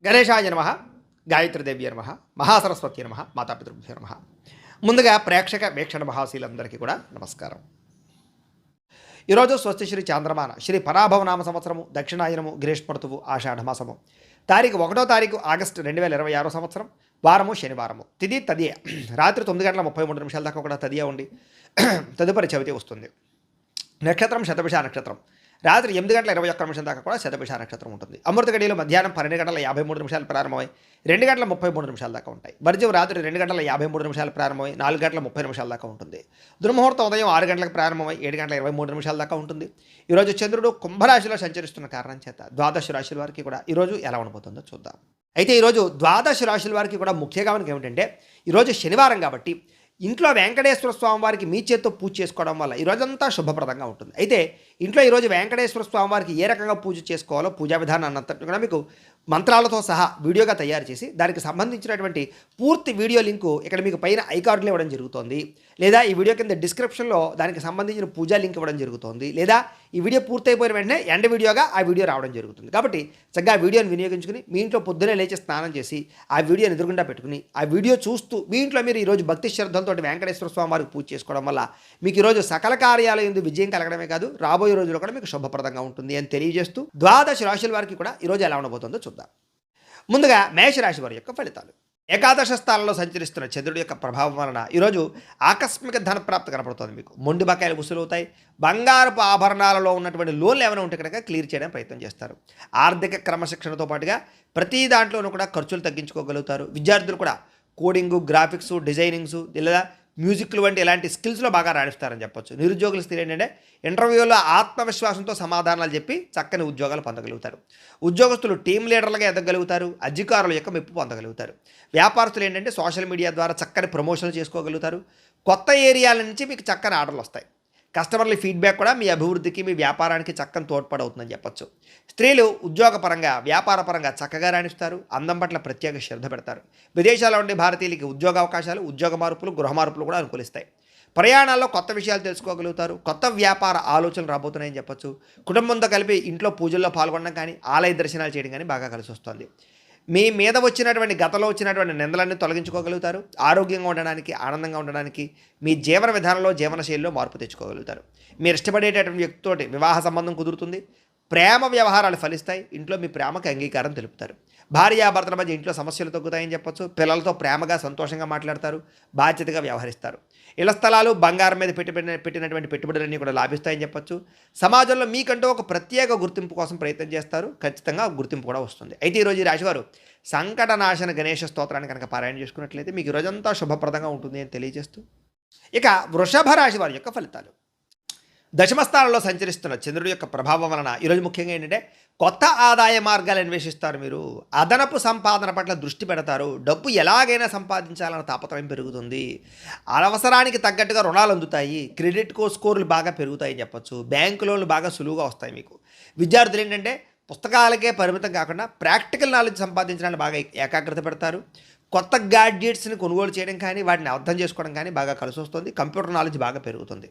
గణేశాయ నమః, గాయత్రీదేవ్య నమః, మహాసరస్వతి నమః, మాతాపితృభ్యో నమః. ముందుగా ప్రేక్షక వీక్షణ మహాశీలందరికీ కూడా నమస్కారం. ఈరోజు స్వస్తి శ్రీ చాంద్రమాన శ్రీ పరాభవనామ సంవత్సరము దక్షిణాయనము గ్రీష్మఋతువు ఆషాఢమాసము తారీఖు 1వ తారీఖు ఆగస్టు 2026 సంవత్సరం వారము శనివారము తిది తదియ రాత్రి 9:33 దాకా కూడా తదియ ఉండి తదుపరి చవితి వస్తుంది. నక్షత్రం శతభిష నక్షత్రం రాత్రి 8:21 దాకా కూడా శతభిష నక్షత్రం ఉంటుంది. అమృత గడియలు మధ్యాహ్నం 12:53 ప్రారంభమై 2:30 దాకా ఉంటాయి. వర్జం రాత్రి 2:53 ప్రారంభమై 4:30 దాకా ఉంటుంది. దుర్ముహూర్తం ఉదయం 6 గంటలకు ప్రారంభమై 7:23 దాకా ఉంటుంది. ఈరోజు చంద్రుడు కుంభరాశిలో సంచరిస్తున్న కారణం చేత ద్వాదశ రాశుల వారికి కూడా ఈరోజు ఎలా ఉండబోతుందో చూద్దాం. అయితే ఈరోజు ద్వాదశ రాశుల వారికి కూడా ముఖ్యంగా మనకి ఏమిటంటే ఈరోజు శనివారం కాబట్టి ఇంట్లో వెంకటేశ్వర స్వామి వారికి మీ చేత్తో పూజ చేసుకోవడం వల్ల ఈ రోజంతా శుభప్రదంగా ఉంటుంది. అయితే ఇంట్లో ఈరోజు వెంకటేశ్వర స్వామి వారికి ఏ రకంగా పూజ చేసుకోవాలో పూజా విధానాన్ని అంతటి కూడా మీకు మంత్రాలతో సహా వీడియోగా తయారు చేసి దానికి సంబంధించినటువంటి పూర్తి వీడియో లింకు ఇక్కడ మీకు పైన ఐకార్డులు ఇవ్వడం జరుగుతోంది, లేదా ఈ వీడియో కింద డిస్క్రిప్షన్లో దానికి సంబంధించిన పూజా లింక్ ఇవ్వడం జరుగుతోంది, లేదా ఈ వీడియో పూర్తయిపోయిన వెంటనే ఎండ్ వీడియోగా ఆ వీడియో రావడం జరుగుతుంది. కాబట్టి చక్కగా ఆ వీడియోని వినియోగించుకుని మీ ఇంట్లో పొద్దునే లేచి స్నానం చేసి ఆ వీడియోని ఎదురుగుండా పెట్టుకుని ఆ వీడియో చూస్తూ మీ ఇంట్లో మీరు ఈరోజు భక్తి శ్రద్ధలతో వెంకటేశ్వర స్వామి వారికి పూజ చేసుకోవడం వల్ల మీకు ఈరోజు సకల కార్యాలయం ఎందు విజయం కలగడమే కాదు రాబోయే రోజుల్లో కూడా మీకు శుభప్రదంగా ఉంటుంది అని తెలియజేస్తూ ద్వాదశ రాశుల వారికి కూడా ఈరోజు ఎలా ఉండబోతుందో చూద్దాం. ముందుగా మేషరాశి వారి యొక్క ఫలితాలు. ఏకాదశ స్థానంలో సంచరిస్తున్న చంద్రుడి యొక్క ప్రభావం వలన ఈరోజు ఆకస్మిక ధనప్రాప్తి కనపడుతుంది. మీకు మొండి బకాయిలు వసూలవుతాయి. బంగారపు ఆభరణాలలో ఉన్నటువంటి లోన్లు ఏమైనా ఉంటే కనుక క్లియర్ చేయడానికి ప్రయత్నం చేస్తారు. ఆర్థిక క్రమశిక్షణతో పాటుగా ప్రతి దాంట్లోనూ కూడా ఖర్చులు తగ్గించుకోగలుగుతారు. విద్యార్థులు కూడా కోడింగు, గ్రాఫిక్స్, డిజైనింగ్స్ లేదా మ్యూజిక్లు వంటి ఇలాంటి స్కిల్స్లో బాగా రాణిస్తారని చెప్పొచ్చు. నిరుద్యోగుల స్థితి ఏంటంటే ఇంటర్వ్యూలో ఆత్మవిశ్వాసంతో సమాధానాలు చెప్పి చక్కని ఉద్యోగాలు పొందగలుగుతారు. ఉద్యోగస్తులు టీం లీడర్లుగా ఎదగలుగుతారు. అధికారుల యొక్క మెప్పు పొందగలుగుతారు. వ్యాపారస్తులు ఏంటంటే సోషల్ మీడియా ద్వారా చక్కని ప్రమోషన్లు చేసుకోగలుగుతారు. కొత్త ఏరియాల నుంచి మీకు చక్కని ఆర్డర్లు వస్తాయి. కస్టమర్ల ఫీడ్బ్యాక్ కూడా మీ అభివృద్ధికి మీ వ్యాపారానికి చక్కని తోడ్పడవుతుందని చెప్పొచ్చు. స్త్రీలు ఉద్యోగపరంగా వ్యాపారపరంగా చక్కగా రాణిస్తారు. అందం పట్ల ప్రత్యేక శ్రద్ధ పెడతారు. విదేశాల్లో ఉండే భారతీయులకి ఉద్యోగ అవకాశాలు, ఉద్యోగ మార్పులు, గృహ మార్పులు కూడా అనుకూలిస్తాయి. ప్రయాణాల్లో కొత్త విషయాలు తెలుసుకోగలుగుతారు. కొత్త వ్యాపార ఆలోచనలు రాబోతున్నాయని చెప్పొచ్చు. కుటుంబంతో కలిపి ఇంట్లో పూజల్లో పాల్గొనడం కానీ ఆలయ దర్శనాలు చేయడం కానీ బాగా కలిసి వస్తుంది. మీ మీద వచ్చినటువంటి గతంలో వచ్చినటువంటి నిందలన్నీ తొలగించుకోగలుగుతారు. ఆరోగ్యంగా ఉండడానికి, ఆనందంగా ఉండడానికి మీ జీవన విధానంలో, జీవనశైలిలో మార్పు తెచ్చుకోగలుగుతారు. మీరు ఇష్టపడేటటువంటి వ్యక్తితోటి వివాహ సంబంధం కుదురుతుంది. ప్రేమ వ్యవహారాలు ఫలిస్తాయి. ఇంట్లో మీ ప్రేమకు అంగీకారం తెలుపుతారు. భార్యాభర్తల మధ్య ఇంట్లో సమస్యలు తగ్గుతాయని చెప్పొచ్చు. పిల్లలతో ప్రేమగా, సంతోషంగా మాట్లాడతారు. బాధ్యతగా వ్యవహరిస్తారు. ఇళ్ల స్థలాలు, బంగారం మీద పెట్టినటువంటి పెట్టుబడులన్నీ కూడా లాభిస్తాయని చెప్పొచ్చు. సమాజంలో మీకంటూ ఒక ప్రత్యేక గుర్తింపు కోసం ప్రయత్నం చేస్తారు. ఖచ్చితంగా గుర్తింపు కూడా వస్తుంది. అయితే ఈరోజు ఈ రాశివారు సంకటనాశన గణేష స్తోత్రాన్ని కనుక పారాయణ చేసుకున్నట్లయితే మీకు రోజంతా శుభప్రదంగా ఉంటుంది అని తెలియజేస్తూ ఇక వృషభ రాశి వారి యొక్క ఫలితాలు. దశమస్థానంలో సంచరిస్తున్న చంద్రుడి యొక్క ప్రభావం వలన ఈరోజు ముఖ్యంగా ఏంటంటే కొత్త ఆదాయ మార్గాలు అన్వేషిస్తారు. మీరు అదనపు సంపాదన పట్ల దృష్టి పెడతారు. డబ్బు ఎలాగైనా సంపాదించాలన్న తాపత్రయం పెరుగుతుంది. అవసరానికి తగ్గట్టుగా రుణాలు అందుతాయి. క్రెడిట్ స్కోర్లు బాగా పెరుగుతాయని చెప్పొచ్చు. బ్యాంకు లోన్లు బాగా సులువుగా వస్తాయి. మీకు విద్యార్థులు ఏంటంటే పుస్తకాలకే పరిమితం కాకుండా ప్రాక్టికల్ నాలెడ్జ్ సంపాదించడానికి బాగా ఏకాగ్రత పెడతారు. కొత్త గ్యాడ్జెట్స్ని కొనుగోలు చేయడం కానీ వాటిని అర్థం చేసుకోవడం కానీ బాగా కలిసి వస్తుంది. కంప్యూటర్ నాలెడ్జ్ బాగా పెరుగుతుంది.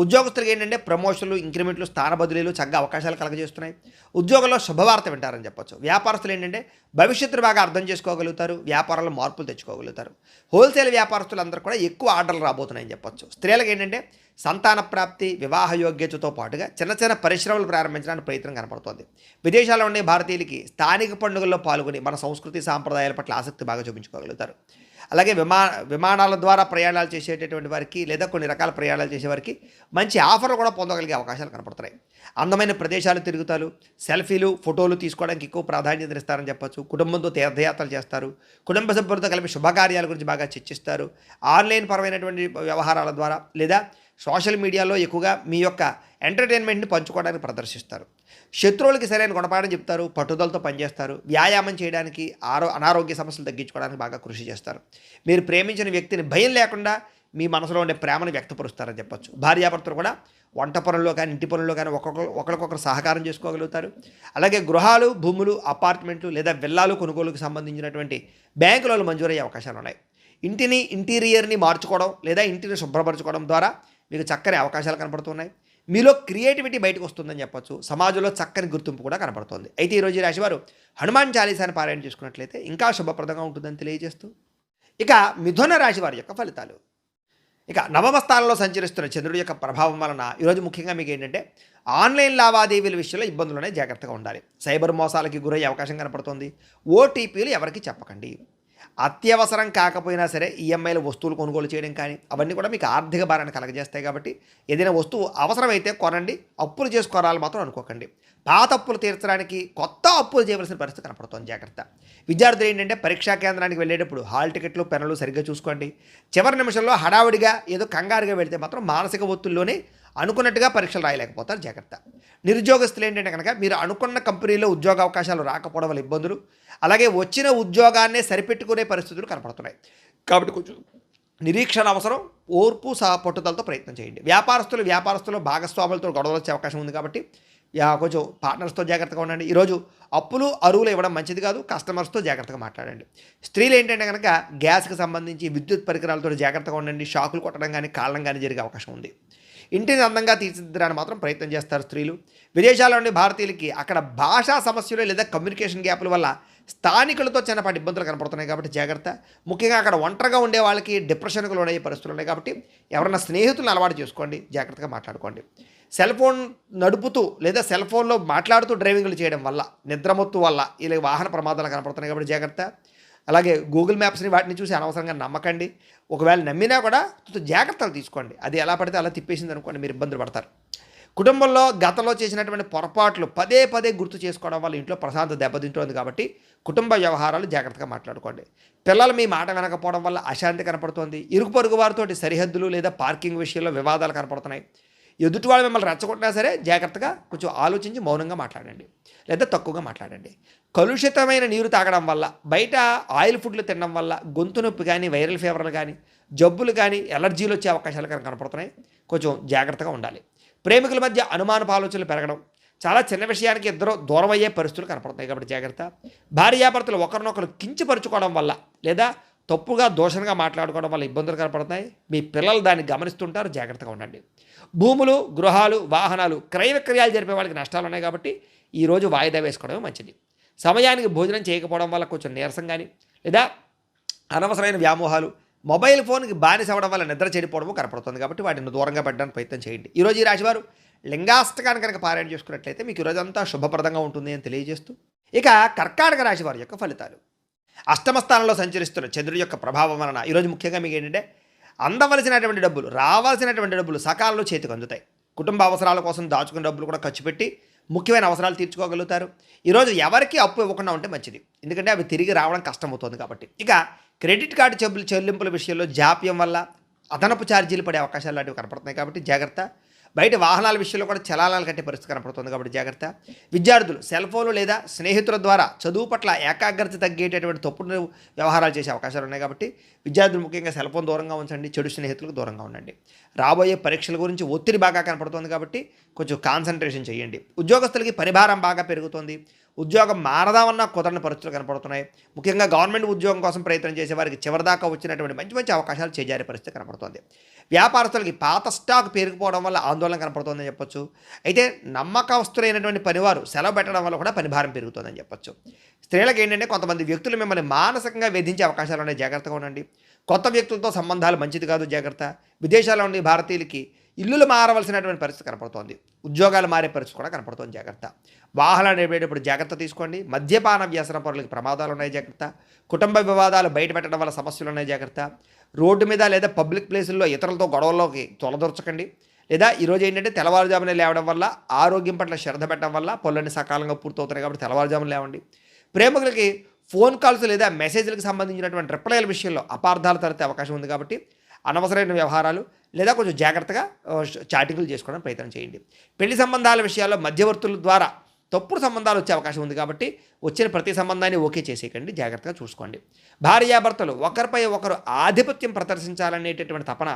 ఉద్యోగస్తులకు ఏంటంటే ప్రమోషన్లు, ఇంక్రిమెంట్లు, స్థాన బదిలీలు చక్కగా అవకాశాలు కలగజేస్తున్నాయి. ఉద్యోగంలో శుభవార్త వింటారని చెప్పొచ్చు. వ్యాపారస్తులు ఏంటంటే భవిష్యత్తును బాగా అర్థం చేసుకోగలుగుతారు. వ్యాపారంలో మార్పులు తెచ్చుకోగలుగుతారు. హోల్సేల్ వ్యాపారస్తులు అందరూ కూడా ఎక్కువ ఆర్డర్లు రాబోతున్నాయని చెప్పొచ్చు. స్త్రీలకు ఏంటంటే సంతాన ప్రాప్తి, వివాహ యోగ్యతతో పాటుగా చిన్న చిన్న పరిశ్రమలు ప్రారంభించడానికి ప్రయత్నం కనపడుతోంది. విదేశాల్లో ఉండే భారతీయులకి స్థానిక పండుగల్లో పాల్గొని మన సంస్కృతి సాంప్రదాయాల పట్ల ఆసక్తి బాగా చూపించుకోగలుగుతారు. అలాగే విమానాల ద్వారా ప్రయాణాలు చేసేటటువంటి వారికి లేదా కొన్ని రకాల ప్రయాణాలు చేసేవారికి మంచి ఆఫర్లు కూడా పొందగలిగే అవకాశాలు కనపడుతున్నాయి. అందమైన ప్రదేశాలు తిరుగుతారు. సెల్ఫీలు, ఫోటోలు తీసుకోవడానికి ఎక్కువ ప్రాధాన్యత ఇస్తారని చెప్పొచ్చు. కుటుంబంతో తీర్థయాత్రలు చేస్తారు. కుటుంబ సభ్యులతో కలిపి శుభకార్యాల గురించి బాగా చర్చిస్తారు. ఆన్లైన్ పరమైనటువంటి వ్యవహారాల ద్వారా లేదా సోషల్ మీడియాలో ఎక్కువగా మీ యొక్క ఎంటర్టైన్మెంట్ని పంచుకోవడానికి ప్రదర్శిస్తారు. శత్రువులకి సరైన గుణపాఠం చెప్తారు. పట్టుదలతో పనిచేస్తారు. వ్యాయామం చేయడానికి, అనారోగ్య సమస్యలు తగ్గించుకోవడానికి బాగా కృషి చేస్తారు. మీరు ప్రేమించిన వ్యక్తిని భయం లేకుండా మీ మనసులో ఉండే ప్రేమను వ్యక్తపరుస్తారని చెప్పొచ్చు. భార్యాభర్తలు కూడా వంట పనుల్లో కానీ ఇంటి పనుల్లో కానీ ఒకరికొకరు సహకారం చేసుకోగలుగుతారు. అలాగే గృహాలు, భూములు, అపార్ట్మెంట్లు లేదా విల్లాలు కొనుగోలుకు సంబంధించినటువంటి బ్యాంకు లోన్లు మంజూరయ్యే అవకాశాలు ఉన్నాయి. ఇంటిని, ఇంటీరియర్ని మార్చుకోవడం లేదా ఇంటిని శుభ్రపరచుకోవడం ద్వారా మీకు చక్కని అవకాశాలు కనపడుతున్నాయి. మీలో క్రియేటివిటీ బయటకు వస్తుందని చెప్పొచ్చు. సమాజంలో చక్కని గుర్తింపు కూడా కనపడుతోంది. అయితే ఈరోజు ఈ రాశివారు హనుమాన్ చాలీసాని పారాయణ చేసుకున్నట్లయితే ఇంకా శుభప్రదంగా ఉంటుందని తెలియజేస్తూ, ఇక మిథున రాశి వారి యొక్క ఫలితాలు. ఇక నవమ స్థానంలో సంచరిస్తున్న చంద్రుడి యొక్క ప్రభావం వలన ఈరోజు ముఖ్యంగా మీకు ఏంటంటే ఆన్లైన్ లావాదేవీల విషయంలో ఇబ్బందులనే జాగ్రత్తగా ఉండాలి. సైబర్ మోసాలకి గురయ్యే అవకాశం కనపడుతుంది. ఓటీపీలు ఎవరికి చెప్పకండి. అత్యవసరం కాకపోయినా సరే ఈఎంఐలో వస్తువులు కొనుగోలు చేయడం కానీ అవన్నీ కూడా మీకు ఆర్థిక భారాన్ని కలగజేస్తాయి. కాబట్టి ఏదైనా వస్తువు అవసరమైతే కొనండి, అప్పులు చేసుకోవాలి మాత్రం అనుకోకండి. పాత అప్పులు తీర్చడానికి కొత్త అప్పులు చేయవలసిన పరిస్థితి కనపడుతుంది. జాగ్రత్త. విద్యార్థులు ఏంటంటే పరీక్షా కేంద్రానికి వెళ్ళేటప్పుడు హాల్ టికెట్లు పెన్నులు సరిగ్గా చూసుకోండి. చివరి నిమిషంలో హడావుడిగా ఏదో కంగారుగా వెళితే మాత్రం మానసిక ఒత్తిడిలోనే అనుకున్నట్టుగా పరీక్షలు రాయలేకపోతారు. జాగ్రత్త. నిరుద్యోగస్తులు ఏంటంటే కనుక మీరు అనుకున్న కంపెనీలో ఉద్యోగ అవకాశాలు రాకపోవడం వల్ల ఇబ్బందులు, అలాగే వచ్చిన ఉద్యోగాన్నే సరిపెట్టుకునే పరిస్థితులు కనపడుతున్నాయి. కాబట్టి కొంచెం నిరీక్షణ అవసరం, ఓర్పు పట్టుదలతో ప్రయత్నం చేయండి. వ్యాపారస్తులు భాగస్వాములతో గొడవలు వచ్చే అవకాశం ఉంది. కాబట్టి కొంచెం పార్ట్నర్స్తో జాగ్రత్తగా ఉండండి. ఈరోజు అప్పులు అరువులు ఇవ్వడం మంచిది కాదు. కస్టమర్స్తో జాగ్రత్తగా మాట్లాడండి. స్త్రీలు ఏంటంటే కనుక గ్యాస్కి సంబంధించి విద్యుత్ పరికరాలతో జాగ్రత్తగా ఉండండి. షాకులు కొట్టడం కానీ కాళ్ళం కానీ జరిగే అవకాశం ఉంది. ఇంటిని అందంగా తీర్చిదిద్దడానికి మాత్రం ప్రయత్నం చేస్తారు స్త్రీలు. విదేశాల్లో ఉండే భారతీయులకి అక్కడ భాషా సమస్యలు లేదా కమ్యూనికేషన్ గ్యాప్ల వల్ల స్థానికులతో చిన్నపాటి ఇబ్బందులు కనపడుతున్నాయి. కాబట్టి జాగ్రత్త. ముఖ్యంగా అక్కడ ఒంటరిగా ఉండే వాళ్ళకి డిప్రెషన్కు లోనయ్యే పరిస్థితులు ఉన్నాయి. కాబట్టి ఎవరైనా స్నేహితులను అలవాటు చేసుకోండి, జాగ్రత్తగా మాట్లాడుకోండి. సెల్ ఫోన్ నడుపుతూ లేదా సెల్ ఫోన్లో మాట్లాడుతూ డ్రైవింగ్లు చేయడం వల్ల, నిద్రమత్తు వల్ల ఇలా వాహన ప్రమాదాలు కనపడుతున్నాయి. కాబట్టి జాగ్రత్త. అలాగే గూగుల్ మ్యాప్స్ని వాటిని చూసి అనవసరంగా నమ్మకండి. ఒకవేళ నమ్మినా కూడా జాగ్రత్తలు తీసుకోండి. అది ఎలా పడితే అలా తిప్పేసింది అనుకోండి, మీరు ఇబ్బందులు పడతారు. కుటుంబంలో గతంలో చేసినటువంటి పొరపాట్లు పదే పదే గుర్తు చేసుకోవడం వల్ల ఇంట్లో ప్రశాంతత దెబ్బతింటుంది. కాబట్టి కుటుంబ వ్యవహారాలు జాగ్రత్తగా మాట్లాడుకోండి. పిల్లలు మీ మాట వినకపోవడం వల్ల అశాంతి కనపడుతోంది. ఇరుగు పొరుగు వారితోటి సరిహద్దులు లేదా పార్కింగ్ విషయంలో వివాదాలు కనపడుతున్నాయి. ఎదుటివాళ్ళు మిమ్మల్ని రెచ్చగొట్టినా సరే జాగ్రత్తగా కొంచెం ఆలోచించి మౌనంగా మాట్లాడండి, లేదా తక్కువగా మాట్లాడండి. కలుషితమైన నీరు తాగడం వల్ల, బయట ఆయిల్ ఫుడ్లు తినడం వల్ల గొంతు నొప్పి కానీ, వైరల్ ఫీవర్లు కానీ, జబ్బులు కానీ, ఎలర్జీలు వచ్చే అవకాశాలు కనపడుతున్నాయి. కొంచెం జాగ్రత్తగా ఉండాలి. ప్రేమికుల మధ్య అనుమానపు ఆలోచనలు పెరగడం, చాలా చిన్న విషయానికి ఇద్దరు దూరం అయ్యే పరిస్థితులు కనపడుతున్నాయి. కాబట్టి జాగ్రత్త. భార్యాభర్తలు ఒకరినొకరు కించపరుచుకోవడం వల్ల లేదా తప్పుగా దోషంగా మాట్లాడుకోవడం వల్ల ఇబ్బందులు కనపడుతున్నాయి. మీ పిల్లలు దాన్ని గమనిస్తుంటారు. జాగ్రత్తగా ఉండండి. భూములు, గృహాలు, వాహనాలు క్రయ విక్రయాలు జరిపే వాళ్ళకి నష్టాలు ఉన్నాయి. కాబట్టి ఈరోజు వాయిదా వేసుకోవడమే మంచిది. సమయానికి భోజనం చేయకపోవడం వల్ల కొంచెం నీరసం కానీ లేదా అనవసరమైన వ్యామోహాలు, మొబైల్ ఫోన్కి బానిస అవ్వడం వల్ల నిద్ర చెడిపోవడము కనపడుతుంది. కాబట్టి వాటిని దూరంగా పెట్టడానికి ప్రయత్నం చేయండి. ఈరోజు ఈ రాశివారు లింగాష్టకాన్ని కనుక పారాయణ చేసుకున్నట్లయితే మీకు ఈరోజంతా శుభప్రదంగా ఉంటుంది అని తెలియజేస్తూ, ఇక కర్కాటక రాశి వారి యొక్క ఫలితాలు. అష్టమ స్థానంలో సంచరిస్తున్న చంద్రుడి యొక్క ప్రభావం వలన ఈరోజు ముఖ్యంగా మీకు ఏంటంటే అందవలసినటువంటి డబ్బులు, రావాల్సినటువంటి డబ్బులు సకాలంలో చేతికి అందుతాయి. కుటుంబ అవసరాల కోసం దాచుకున్న డబ్బులు కూడా ఖర్చు పెట్టి ముఖ్యమైన అవసరాలు తీర్చుకోగలుగుతారు. ఈరోజు ఎవరికి అప్పు ఇవ్వకుండా ఉంటే మంచిది, ఎందుకంటే అవి తిరిగి రావడం కష్టమవుతుంది. కాబట్టి ఇక క్రెడిట్ కార్డు చెల్లింపుల విషయంలో జాప్యం వల్ల అదనపు ఛార్జీలు పడే అవకాశాలు లాంటివి కనపడుతున్నాయి. కాబట్టి జాగ్రత్త. బయట వాహనాల విషయంలో కూడా చలానాలు కట్టే పరిస్థితి కనపడుతుంది. కాబట్టి జాగ్రత్త. విద్యార్థులు సెల్ ఫోన్లు లేదా స్నేహితుల ద్వారా చదువు పట్ల ఏకాగ్రత తగ్గేటటువంటి తప్పుడు వ్యవహారాలు చేసే అవకాశాలు ఉన్నాయి. కాబట్టి విద్యార్థులు ముఖ్యంగా సెల్ ఫోన్ దూరంగా ఉంచండి, చెడు స్నేహితులకు దూరంగా ఉండండి. రాబోయే పరీక్షల గురించి ఒత్తిడి బాగా కనపడుతుంది. కాబట్టి కొంచెం కాన్సన్ట్రేషన్ చేయండి. ఉద్యోగస్తులకి పరిభారం బాగా పెరుగుతుంది. ఉద్యోగం మారదామన్నా కుదరని పరిస్థితులు కనపడుతున్నాయి. ముఖ్యంగా గవర్నమెంట్ ఉద్యోగం కోసం ప్రయత్నం చేసే వారికి చివరిదాకా వచ్చినటువంటి మంచి మంచి అవకాశాలు చేజారే పరిస్థితి కనపడుతుంది. వ్యాపారస్తులకి పాత స్టాక్ పేరుకుపోవడం వల్ల ఆందోళన కనపడుతుందని చెప్పొచ్చు. అయితే నమ్మకస్తులైనటువంటి పనివారు సెలవు పెట్టడం వల్ల కూడా పనిభారం పెరుగుతుందని చెప్పొచ్చు. స్త్రీలకు ఏంటంటే కొంతమంది వ్యక్తులు మిమ్మల్ని మానసికంగా వేధించే అవకాశాలు ఉన్నాయి. జాగ్రత్తగా ఉండండి. కొత్త వ్యక్తులతో సంబంధాలు మంచిది కాదు. జాగ్రత్త. విదేశాల్లో ఉండే భారతీయులకి ఇల్లులు మారవలసినటువంటి పరిస్థితి కనపడుతోంది. ఉద్యోగాలు మారే పరిస్థితి కూడా కనపడుతోంది. జాగ్రత్త. వాహనాలు నడిపేటప్పుడు జాగ్రత్త తీసుకోండి. మద్యపాన వ్యసన పరులకి ప్రమాదాలు ఉన్నాయి. జాగ్రత్త. కుటుంబ వివాదాలు బయట పెట్టడం వల్ల సమస్యలు ఉన్నాయి. జాగ్రత్త. రోడ్డు మీద లేదా పబ్లిక్ ప్లేసుల్లో ఇతరులతో గొడవల్లోకి తొలదొరచకండి. లేదా ఈరోజు ఏంటంటే తెల్లవారుజామునే లేవడం వల్ల, ఆరోగ్యం పట్ల శ్రద్ధ పెట్టడం వల్ల పనులన్నీ సకాలంగా పూర్తవుతున్నాయి. కాబట్టి తెల్లవారుజామున లేవండి. ప్రేమికులకి ఫోన్ కాల్స్ లేదా మెసేజ్లకు సంబంధించినటువంటి రిప్లైల విషయంలో అపార్థాలు తలెత్తే అవకాశం ఉంది. కాబట్టి అనవసరమైన వ్యవహారాలు లేదా కొంచెం జాగ్రత్తగా చాటింగ్లు చేసుకోవడానికి ప్రయత్నం చేయండి. పెళ్లి సంబంధాల విషయాల్లో మధ్యవర్తుల ద్వారా తప్పుడు సంబంధాలు వచ్చే అవకాశం ఉంది. కాబట్టి వచ్చిన ప్రతి సంబంధాన్ని ఓకే చేసేయకండి. జాగ్రత్తగా చూసుకోండి. భార్యాభర్తలు ఒకరిపై ఒకరు ఆధిపత్యం ప్రదర్శించాలనేటటువంటి తపన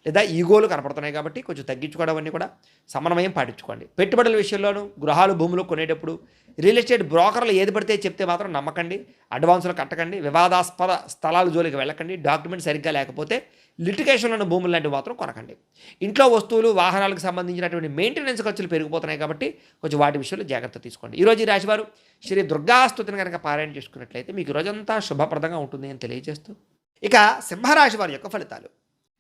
లేదా ఈగోలు కనపడుతున్నాయి కాబట్టి కొంచెం తగ్గించుకోవడం అన్నీ కూడా సమన్వయం పాటించుకోండి. పెట్టుబడుల విషయంలోనూ గృహాలు భూములు కొనేటప్పుడు రియల్ ఎస్టేట్ బ్రోకర్లు ఏది పడితే చెప్తే మాత్రం నమ్మకండి. అడ్వాన్సులు కట్టకండి. వివాదాస్పద స్థలాల జోలికి వెళ్ళకండి. డాక్యుమెంట్ సరిగ్గా లేకపోతే లిటిగేషన్లోని భూములు లాంటివి మాత్రం కొనకండి. ఇంట్లో వస్తువులు వాహనాలకు సంబంధించినటువంటి మెయింటెనెన్స్ ఖర్చులు పెరిగిపోతున్నాయి కాబట్టి కొంచెం వాటి విషయంలో జాగ్రత్త తీసుకోండి. ఈరోజు ఈ రాశివారు శ్రీ దుర్గాస్తుతిని కనుక పారాయణ చేసుకున్నట్లయితే మీకు రోజంతా శుభప్రదంగా ఉంటుంది అని తెలియజేస్తూ, ఇక సింహరాశి వారి యొక్క ఫలితాలు.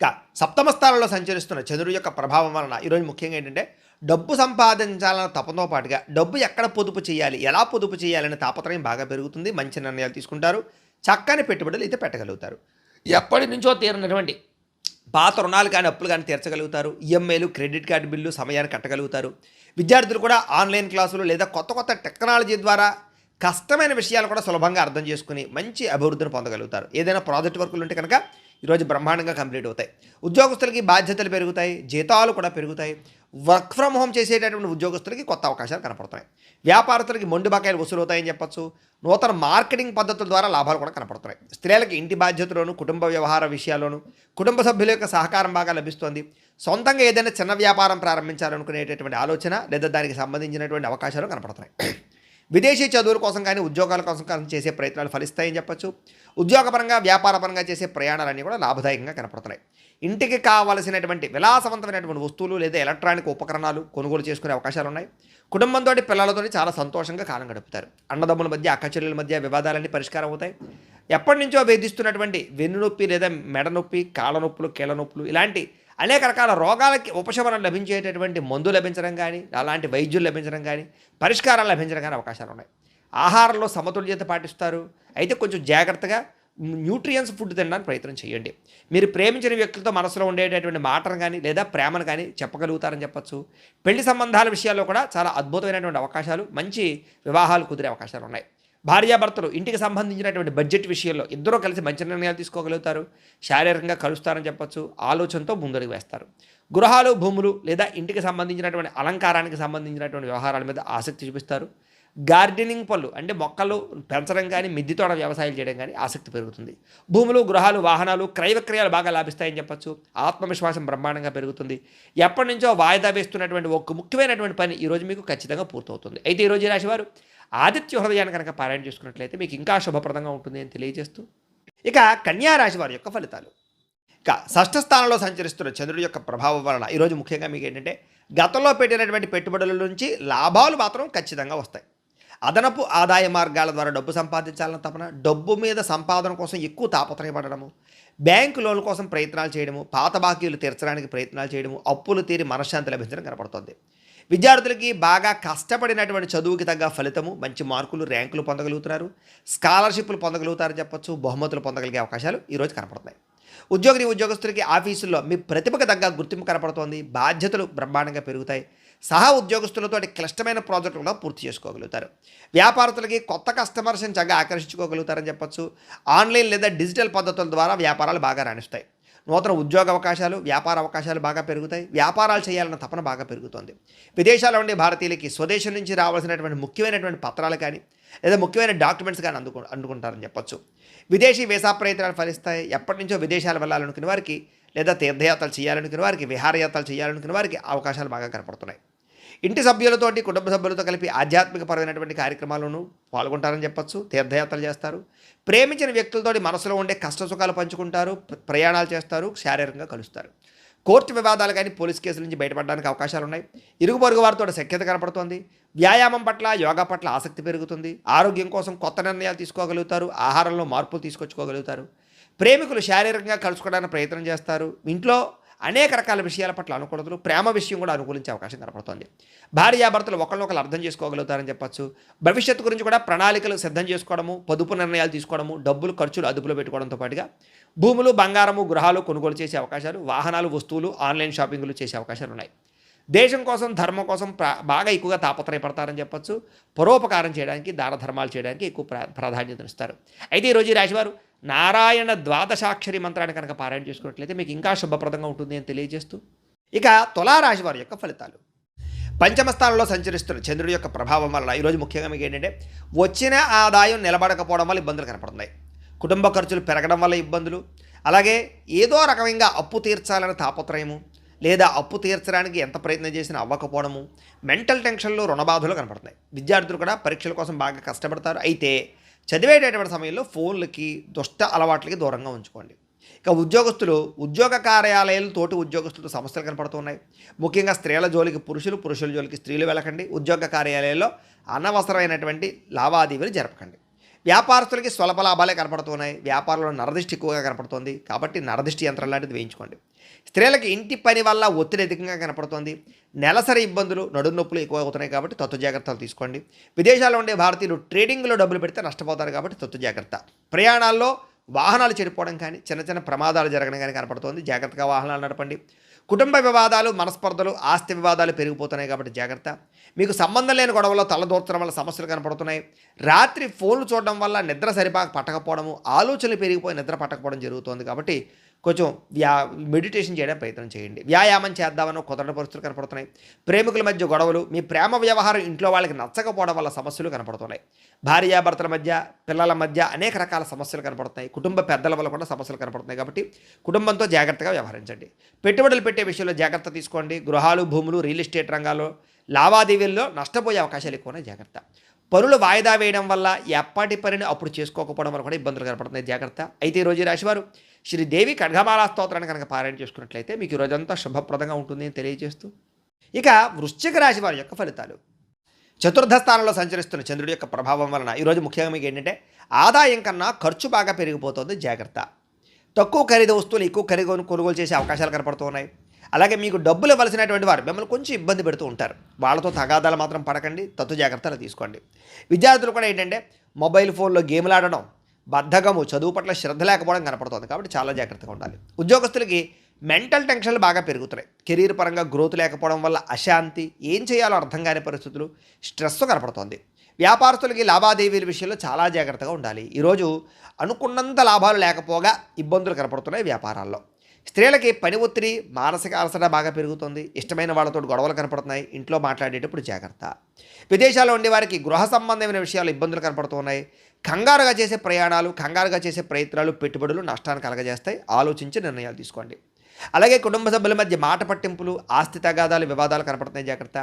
ఇక సప్తమ స్థానంలో సంచరిస్తున్న చంద్రుడి యొక్క ప్రభావం వలన ఈరోజు ముఖ్యంగా ఏంటంటే డబ్బు సంపాదించాలన్న తపంతో పాటుగా డబ్బు ఎక్కడ పొదుపు చేయాలి, ఎలా పొదుపు చేయాలనే తాపత్రయం బాగా పెరుగుతుంది. మంచి నిర్ణయాలు తీసుకుంటారు. చక్కని పెట్టుబడులు అయితే పెట్టగలుగుతారు. ఎప్పటి నుంచో తీరినటువంటి పాత రుణాలు కానీ అప్పులు కానీ తీర్చగలుగుతారు. ఈఎంఐలు, క్రెడిట్ కార్డు బిల్లు సమయాన్ని కట్టగలుగుతారు. విద్యార్థులు కూడా ఆన్లైన్ క్లాసులు లేదా కొత్త కొత్త టెక్నాలజీ ద్వారా కష్టమైన విషయాలు కూడా సులభంగా అర్థం చేసుకుని మంచి అభివృద్ధిని పొందగలుగుతారు. ఏదైనా ప్రాజెక్ట్ వర్కులు ఉంటే కనుక ఈరోజు బ్రహ్మాండంగా కంప్లీట్ అవుతాయి. ఉద్యోగస్తులకి బాధ్యతలు పెరుగుతాయి. జీతాలు కూడా పెరుగుతాయి. వర్క్ ఫ్రమ్ హోమ్ చేసేటటువంటి ఉద్యోగస్తులకి కొత్త అవకాశాలు కనపడుతున్నాయి. వ్యాపారస్తులకి మొండి బకాయిలు వసూలు అవుతాయని చెప్పచ్చు. నూతన మార్కెటింగ్ పద్ధతుల ద్వారా లాభాలు కూడా కనపడుతున్నాయి. స్త్రీలకి ఇంటి బాధ్యతలోను కుటుంబ వ్యవహార విషయాల్లోనూ కుటుంబ సభ్యుల యొక్క సహకారం బాగా లభిస్తుంది. సొంతంగా ఏదైనా చిన్న వ్యాపారం ప్రారంభించాలనుకునేటటువంటి ఆలోచన లేదా దానికి సంబంధించినటువంటి అవకాశాలు కనపడుతున్నాయి. విదేశీ చదువుల కోసం కానీ ఉద్యోగాల కోసం కానీ చేసే ప్రయత్నాలు ఫలిస్తాయని చెప్పచ్చు. ఉద్యోగపరంగా వ్యాపారపరంగా చేసే ప్రయాణాలన్నీ కూడా లాభదాయకంగా కనపడుతున్నాయి. ఇంటికి కావలసినటువంటి విలాసవంతమైనటువంటి వస్తువులు లేదా ఎలక్ట్రానిక్ ఉపకరణాలు కొనుగోలు చేసుకునే అవకాశాలు ఉన్నాయి. కుటుంబంతో పిల్లలతో చాలా సంతోషంగా కాలం గడుపుతారు. అన్నదమ్ముల మధ్య అక్క చెల్లెల మధ్య వివాదాలన్నీ పరిష్కారం అవుతాయి. ఎప్పటి నుంచో వేధిస్తున్నటువంటి వెన్నునొప్పి లేదా మెడ నొప్పి, కాళ్ళ నొప్పులు, కీళ్ళ నొప్పులు ఇలాంటి అనేక రకాల రోగాలకి ఉపశమనం లభించేటటువంటి మందు లభించడం కానీ, అలాంటి వైద్యులు లభించడం కానీ, పరిష్కారాలు లభించడం కానీ అవకాశాలు ఉన్నాయి. ఆహారంలో సమతుల్యత పాటిస్తారు. అయితే కొంచెం జాగ్రత్తగా న్యూట్రియన్స్ ఫుడ్ తినడానికి ప్రయత్నం చేయండి. మీరు ప్రేమించిన వ్యక్తులతో మనసులో ఉండేటటువంటి మాటను కానీ లేదా ప్రేమను కానీ చెప్పగలుగుతారని చెప్పచ్చు. పెళ్లి సంబంధాల విషయాల్లో కూడా చాలా అద్భుతమైనటువంటి అవకాశాలు, మంచి వివాహాలు కుదిరే అవకాశాలు ఉన్నాయి. భార్యాభర్తలు ఇంటికి సంబంధించినటువంటి బడ్జెట్ విషయంలో ఇద్దరూ కలిసి మంచి నిర్ణయాలు తీసుకోగలుగుతారు. శారీరకంగా కలుస్తారని చెప్పచ్చు. ఆలోచనతో ముందడుగు వేస్తారు. గృహాలు భూములు లేదా ఇంటికి సంబంధించినటువంటి అలంకారానికి సంబంధించినటువంటి వ్యవహారాల మీద ఆసక్తి చూపిస్తారు. గార్డెనింగ్ పనులు అంటే మొక్కలు పెంచడం కానీ, మిద్దె తోట వ్యవసాయాలు చేయడం కానీ ఆసక్తి పెరుగుతుంది. భూములు, గృహాలు, వాహనాలు, క్రయ విక్రయాలు బాగా లాభిస్తాయని చెప్పచ్చు. ఆత్మవిశ్వాసం బ్రహ్మాండంగా పెరుగుతుంది. ఎప్పటి నుంచో వాయిదా వేస్తున్నటువంటి ఒక ముఖ్యమైనటువంటి పని ఈరోజు మీకు ఖచ్చితంగా పూర్తవుతుంది. అయితే ఈరోజు ఈ రాశివారు ఆదిత్య హృదయాన్ని కనుక పారాయణ చేసుకున్నట్లయితే మీకు ఇంకా శుభప్రదంగా ఉంటుంది అని తెలియజేస్తూ, ఇక కన్యా రాశి వారి యొక్క ఫలితాలు. ఇక షష్ఠ స్థానంలో సంచరిస్తున్న చంద్రుడి యొక్క ప్రభావం వలన ఈరోజు ముఖ్యంగా మీకు ఏంటంటే గతంలో పెట్టినటువంటి పెట్టుబడుల నుంచి లాభాలు మాత్రం ఖచ్చితంగా వస్తాయి. అదనపు ఆదాయ మార్గాల ద్వారా డబ్బు సంపాదించాలన్న తపన, డబ్బు మీద సంపాదన కోసం ఎక్కువ తాపత్రయపడము, బ్యాంకు లోన్ల కోసం ప్రయత్నాలు చేయడము, పాత బాకీలు తీర్చడానికి ప్రయత్నాలు చేయడము, అప్పులు తీరి మనశ్శాంతి లభించడం కనపడుతుంది. విద్యార్థులకి బాగా కష్టపడినటువంటి చదువుకి తగ్గ ఫలితము, మంచి మార్కులు, ర్యాంకులు పొందగలుగుతున్నారు. స్కాలర్షిప్లు పొందగలుగుతారని చెప్పచ్చు. బహుమతులు పొందగలిగే అవకాశాలు ఈరోజు కనపడుతున్నాయి. ఉద్యోగస్తులకి ఆఫీసుల్లో మీ ప్రతిభకు తగ్గ గుర్తింపు కనపడుతోంది. బాధ్యతలు బ్రహ్మాండంగా పెరుగుతాయి. సహా ఉద్యోగస్తులతో క్లిష్టమైన ప్రాజెక్టులు కూడా పూర్తి చేసుకోగలుగుతారు. వ్యాపారస్తులకి కొత్త కస్టమర్స్ని చక్కగా ఆకర్షించుకోగలుగుతారని చెప్పచ్చు. ఆన్లైన్ లేదా డిజిటల్ పద్ధతుల ద్వారా వ్యాపారాలు బాగా రాణిస్తాయి. నూతన ఉద్యోగ అవకాశాలు, వ్యాపార అవకాశాలు బాగా పెరుగుతాయి. వ్యాపారాలు చేయాలన్న తపన బాగా పెరుగుతుంది. విదేశాల్లో ఉండే భారతీయులకి స్వదేశం నుంచి రావాల్సినటువంటి ముఖ్యమైనటువంటి పత్రాలు కానీ లేదా ముఖ్యమైన డాక్యుమెంట్స్ కానీ అందుకుంటారని చెప్పచ్చు. విదేశీ వీసా ప్రయత్నాలు ఫలిస్తాయి. ఎప్పటి నుంచో విదేశాలు వెళ్ళాలనుకునే వారికి లేదా తీర్థయాత్రలు చేయాలనుకునే వారికి, విహారయాత్రలు చేయాలనుకునే వారికి అవకాశాలు బాగా కనపడుతున్నాయి. ఇంటి సభ్యులతోటి, కుటుంబ సభ్యులతో కలిపి ఆధ్యాత్మికపరమైనటువంటి కార్యక్రమాలను పాల్గొంటారని చెప్పచ్చు. తీర్థయాత్రలు చేస్తారు. ప్రేమించిన వ్యక్తులతోటి మనసులో ఉండే కష్ట సుఖాలు పంచుకుంటారు. ప్రయాణాలు చేస్తారు. శారీరకంగా కలుస్తారు. కోర్టు వివాదాలు కానీ పోలీస్ కేసుల నుంచి బయటపడడానికి అవకాశాలు ఉన్నాయి. ఇరుగు పొరుగు వారితో సఖ్యత కనపడుతుంది. వ్యాయామం పట్ల, యోగా పట్ల ఆసక్తి పెరుగుతుంది. ఆరోగ్యం కోసం కొత్త నిర్ణయాలు తీసుకోగలుగుతారు. ఆహారంలో మార్పులు తీసుకొచ్చుకోగలుగుతారు. ప్రేమికులు శారీరకంగా కలుసుకోవడానికి ప్రయత్నం చేస్తారు. ఇంట్లో అనేక రకాల విషయాల పట్ల అనుకూలతలు, ప్రేమ విషయం కూడా అనుకూలించే అవకాశం కనపడుతుంది. భార్యాభర్తలు ఒకరినొకరు అర్థం చేసుకోగలుగుతారని చెప్పచ్చు. భవిష్యత్తు గురించి కూడా ప్రణాళికలు సిద్ధం చేసుకోవడము, పొదుపు నిర్ణయాలు తీసుకోవడము, డబ్బులు ఖర్చులు అదుపులో పెట్టుకోవడంతో పాటుగా భూములు, బంగారము, గృహాలు కొనుగోలు చేసే అవకాశాలు, వాహనాలు, వస్తువులు, ఆన్లైన్ షాపింగ్లు చేసే అవకాశాలు ఉన్నాయి. దేశం కోసం, ధర్మం కోసం బాగా ఎక్కువగా తాపత్రయపడతారని చెప్పచ్చు. పరోపకారం చేయడానికి, దాన ధర్మాలు చేయడానికి ఎక్కువ ప్రాధాన్యతనిస్తారు. అయితే ఈరోజు ఈ రాశివారు నారాయణ ద్వాదశాక్షరి మంత్రాన్ని కనుక పారాయణ చేసుకున్నట్లయితే మీకు ఇంకా శుభప్రదంగా ఉంటుంది అని తెలియజేస్తూ, ఇక తులారాశి వారి యొక్క ఫలితాలు. పంచమ స్థానంలో సంచరిస్తున్న చంద్రుడి యొక్క ప్రభావం వల్ల ఈరోజు ముఖ్యంగా మీకు ఏంటంటే వచ్చిన ఆదాయం నిలబడకపోవడం వల్ల ఇబ్బందులు కనపడుతున్నాయి. కుటుంబ ఖర్చులు పెరగడం వల్ల ఇబ్బందులు, అలాగే ఏదో రకమైన అప్పు తీర్చాలనే తాపత్రయము, లేదా అప్పు తీర్చడానికి ఎంత ప్రయత్నం చేసినా అవ్వకపోవడము, మెంటల్ టెన్షన్లు, రుణబాధలు కనపడుతున్నాయి. విద్యార్థులు కూడా పరీక్షల కోసం బాగా కష్టపడతారు. అయితే చదివేటటువంటి సమయంలో ఫోన్లకి, దుష్ట అలవాట్లకి దూరంగా ఉంచుకోండి. ఇక ఉద్యోగస్తులు, ఉద్యోగ కార్యాలయాలు తోటి ఉద్యోగస్తులతో సమస్యలు కనపడుతున్నాయి. ముఖ్యంగా స్త్రీల జోలికి పురుషులు, పురుషుల జోలికి స్త్రీలు వెళ్ళకండి. ఉద్యోగ కార్యాలయాల్లో అనవసరమైనటువంటి లావాదేవీలు జరపకండి. వ్యాపారస్తులకి స్వల్ప లాభాలే కనపడుతున్నాయి. వ్యాపారంలో నరదిష్టి ఎక్కువగా కనపడుతోంది కాబట్టి నరదిష్టి యంత్రం లాంటిది వేయించుకోండి. స్త్రీలకి ఇంటి పని వల్ల ఒత్తిడి అధికంగా కనపడుతోంది. నెలసరి ఇబ్బందులు, నడుము నొప్పులు ఎక్కువ అవుతున్నాయి కాబట్టి తత్తు జాగ్రత్తలు తీసుకోండి. విదేశాల్లో ఉండే భారతీయులు ట్రేడింగ్లో డబ్బులు పెడితే నష్టపోతారు కాబట్టి తత్తు జాగ్రత్త. ప్రయాణాల్లో వాహనాలు చెడిపోవడం కానీ, చిన్న చిన్న ప్రమాదాలు జరగడం కానీ కనపడుతోంది. జాగ్రత్తగా వాహనాలు నడపండి. కుటుంబ వివాదాలు, మనస్పర్ధలు, ఆస్తి వివాదాలు పెరిగిపోతున్నాయి కాబట్టి జాగ్రత్త. మీకు సంబంధం లేని గొడవల్లో తలదూర్చడం వల్ల సమస్యలు కనపడుతున్నాయి. రాత్రి ఫోన్లు చూడడం వల్ల నిద్ర సరిపాక పట్టకపోవడము, ఆలోచనలు పెరిగిపోయి నిద్ర పట్టకపోవడం జరుగుతోంది కాబట్టి కొంచెం మెడిటేషన్ చేయడానికి ప్రయత్నం చేయండి. వ్యాయామం చేద్దామని కుదరని పరిస్థితులు కనపడుతున్నాయి. ప్రేమికుల మధ్య గొడవలు, మీ ప్రేమ వ్యవహారం ఇంట్లో వాళ్ళకి నచ్చకపోవడం వల్ల సమస్యలు కనపడుతున్నాయి. భార్యాభర్తల మధ్య, పిల్లల మధ్య అనేక రకాల సమస్యలు కనపడుతున్నాయి. కుటుంబ పెద్దల వల్ల కూడా సమస్యలు కనపడుతున్నాయి కాబట్టి కుటుంబంతో జాగ్రత్తగా వ్యవహరించండి. పెట్టుబడులు పెట్టే విషయంలో జాగ్రత్త తీసుకోండి. గృహాలు, భూములు, రియల్ ఎస్టేట్ రంగాల్లో లావాదేవీల్లో నష్టపోయే అవకాశాలు ఎక్కువనే జాగ్రత్త. పనులు వాయిదా వేయడం వల్ల ఎప్పటి పనిని అప్పుడు చేసుకోకపోవడం వల్ల కూడా ఇబ్బందులు కనపడుతున్నాయి. జాగ్రత్త. అయితే ఈరోజు రాశివారు శ్రీదేవి ఖడ్గమాలా స్తోత్రాన్ని కనుక పారాయణ చేసుకున్నట్లయితే మీకు ఈ రోజంతా శుభప్రదంగా ఉంటుంది అని తెలియజేస్తూ, ఇక వృశ్చిక రాశి వారి యొక్క ఫలితాలు. చతుర్థ స్థానంలో సంచరిస్తున్న చంద్రుడి యొక్క ప్రభావం వలన ఈరోజు ముఖ్యంగా మీకు ఏంటంటే ఆదాయం కన్నా ఖర్చు బాగా పెరిగిపోతుంది. జాగ్రత్త. తక్కువ ఖరీదు వస్తువులు ఎక్కువ ఖరీదు కొనుగోలు చేసే అవకాశాలు కనపడుతూ ఉన్నాయి. అలాగే మీకు డబ్బులు ఇవ్వాల్సినటువంటి వారు మిమ్మల్ని కొంచెం ఇబ్బంది పెడుతూ ఉంటారు. వాళ్ళతో తగాదాలు మాత్రం పడకండి. తత్తు జాగ్రత్తలు తీసుకోండి. విద్యార్థులు కూడా ఏంటంటే మొబైల్ ఫోన్లో గేమ్లు ఆడడం, బద్ధకము, చదువు పట్ల శ్రద్ధ లేకపోవడం కనపడుతుంది కాబట్టి చాలా జాగ్రత్తగా ఉండాలి. ఉద్యోగస్తులకి మెంటల్ టెన్షన్లు బాగా పెరుగుతున్నాయి. కెరీర్ పరంగా గ్రోత్ లేకపోవడం వల్ల అశాంతి, ఏం చేయాలో అర్థం కాని పరిస్థితులు, స్ట్రెస్ కనపడుతోంది. వ్యాపారస్తులకి లావాదేవీల విషయంలో చాలా జాగ్రత్తగా ఉండాలి. ఈరోజు అనుకున్నంత లాభాలు లేకపోగా ఇబ్బందులు కనపడుతున్నాయి వ్యాపారాల్లో. స్త్రీలకి పని ఒత్తిడి, మానసిక అలసట బాగా పెరుగుతుంది. ఇష్టమైన వాళ్ళతో గొడవలు కనపడుతున్నాయి. ఇంట్లో మాట్లాడేటప్పుడు జాగ్రత్త. విదేశాల్లో ఉండే వారికి గృహ సంబంధమైన విషయాలు ఇబ్బందులు కనపడుతున్నాయి. కంగారుగా చేసే ప్రయాణాలు, కంగారుగా చేసే ప్రయత్నాలు, పెట్టుబడులు నష్టాన్ని కలగజేస్తాయి. ఆలోచించి నిర్ణయాలు తీసుకోండి. అలాగే కుటుంబ సభ్యుల మధ్య మాట పట్టింపులు, ఆస్తి తగాదాలు, వివాదాలు కనపడుతున్నాయి. జాగ్రత్త.